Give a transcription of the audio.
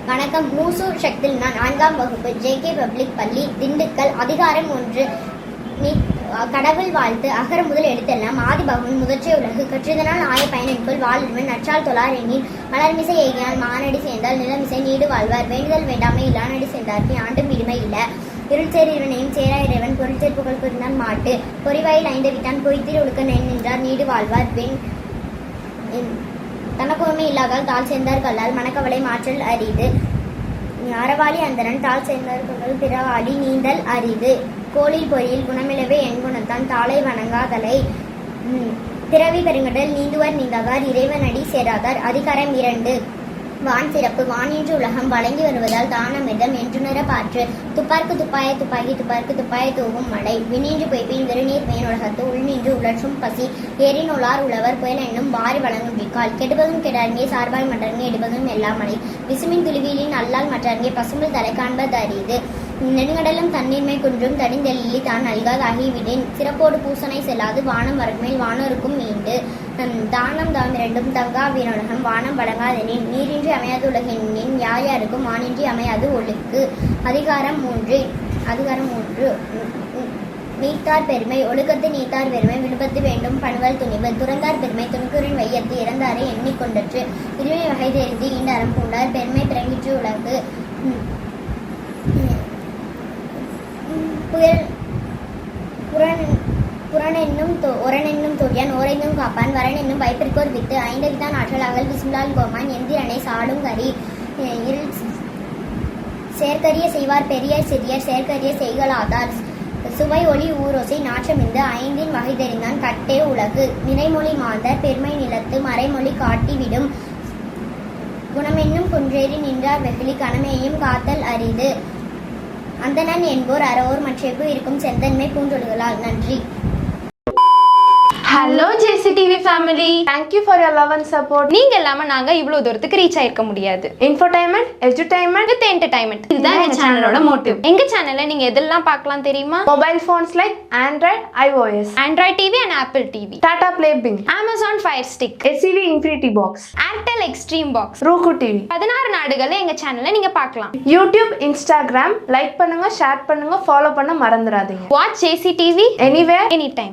வணக்கம். மூசூர் ஷக்தில் நான் 4ஆம் வகுப்பு JK பப்ளிக் பள்ளி திண்டுக்கல். அதிகாரம் 1 கடவுள் வாழ்த்து. அகர முதல் எழுத்தெல்லாம் ஆதிபகவன் முதற்றே உலகு கற்றிதனால் ஆய பயனிற்குள் வாழ்வன் நற்றால் தொழார் எண்ணின் மலர்மிசை எய்கினால் மானடி சேர்ந்தால் நிலமிசை நீடு வாழ்வார் வேண்டுதல் வேண்டாமை இல்லானடி சேர்ந்தார்க்கு ஆண்டும் விடுமை இல்ல இருள் சேர் இறைவனையும் சேரா இறைவன் பொருள் சேர் புகழ் புரிந்தான் மாட்டு பொறிவாயில் ஐந்து விட்டான் பொய்த்தீர் ஒழுக்க நின்றார் நீடு வாழ்வார் வெண் தனக்குமே இல்லாதால் தாள் சேர்ந்தார் கல்லால் மணக்கவலை மாற்றல் அரிது அறவாளி அந்தரன் தாள் சேர்ந்தார் கல்லால் பிறவாளி நீந்தல் அரிது கோளில் பொறியில் குணமிழவே என் குணத்தான் தாளை வணங்காதலை பிறவி பெருங்கடல் நீந்துவர் நீந்தாதார் இறைவனடி சேராதார். அதிகாரம் 2 வான் சிறப்பு. வானின்று உலகம் வழங்கி வருவதால் தானமிர்தம் என்றுணர பாற்று துப்பார்க்கு துப்பாய துப்பாக்கி துப்பார்க்கு துப்பாய தூவும் மழை வினின்று பொய்ப்பின் வெறுநீர் மேன் உலகத்து உள்நின்று உலற்றும் பசி ஏறின் உளார் உழவர் புயல் என்னும் வாரி வழங்கும் விக்கால் கெடுப்பதும் கெடங்கே சார்பாய் மற்றங்கே எடுப்பதும் எல்லா மழை விசுமின் துளிவிலின் அல்லால் மற்றங்கே பசும்புல் தலை காண்பது அரிது நெடுங்கடலும் தண்ணீர்மை குன்றும் தடிந்தெல்லி தான் அல்காதாகிவிடின் சிறப்போடு பூசனை செல்லாது வானம் வரமேல் வானோருக்கும் மீண்டு தானம் தாம் இரண்டும் தங்கா வீணுலகம் வானம் வழங்காதெனின் நீரின்றி அமையாது உலகின் யார் யாருக்கும் வானின்றி அமையாது ஒழுக்கு. அதிகாரம் 3 நீத்தார் பெருமை. ஒழுக்கத்து நீத்தார் பெருமை விழுப்பத்து வேண்டும் பணுவல் துணிவு துறந்தார் பெருமை துணுக்குரின் வையத்து இறந்தாரை எண்ணிக்கொண்டற்று இருமை வகை தெரிந்து ஈண்ட அறம் பூண்டார் பெருமை பிறங்கிற்று உலகு ஒரனென்னும் தொழியான் ஓரைந்தும் காப்பான் வரன் என்னும் பயப்பிற்கோர் வித்து ஐந்தவித்தான் ஆற்றல் அகல் விசும்லால் கோமான் எந்திரனை சாடும் கறி செயற்கரிய செய்வார் பெரியர் சிறியர் செயற்கரிய செய்களாதார் சுவை ஒளி ஊரோசை நாற்றமிந்து ஐந்தின் வகை தெரிந்தான் கட்டே உலகு நிறைமொழி மாந்தர் பெருமை நிலத்து மறைமொழி காட்டிவிடும் குணமென்னும் குன்றேறி நின்றார் வெகுளி கணமையும் காத்தல் அரிது அந்தணன் என்போர் அறவோர் மற்றேப்பு இருக்கும் செந்தன்மை பூந்தொழுகலால். நன்றி. Hello JCTV family, thank you for your love and support. நீங்க இல்லாம நாங்க இவ்வளவு தூரத்துக்கு ரீச் ஆயிருக்க முடியாது. இன்ஃபோடைன்மெண்ட், எஜுடைன்மெண்ட் வித் என்டர்டைன்மெண்ட், இதுதான் எங்க சேனலோட மோட்டிவ். எங்க சேனல்ல நீங்க எதெல்லாம் பார்க்கலாம் தெரியுமா? Mobile phones like Android, iOS, Android TV and Apple TV, Tata Play Bing, Amazon Fire Stick, SCV Infinity Box, Airtel Extreme Box, Roku TV. 16 நாடுகள்ல எங்க சேனல்ல நீங்க பார்க்கலாம். YouTube, Instagram லைக் பண்ணுங்க, ஷேர் பண்ணுங்க, ஃபாலோ பண்ண மறந்துடாதீங்க. Watch JCTV anywhere, anytime.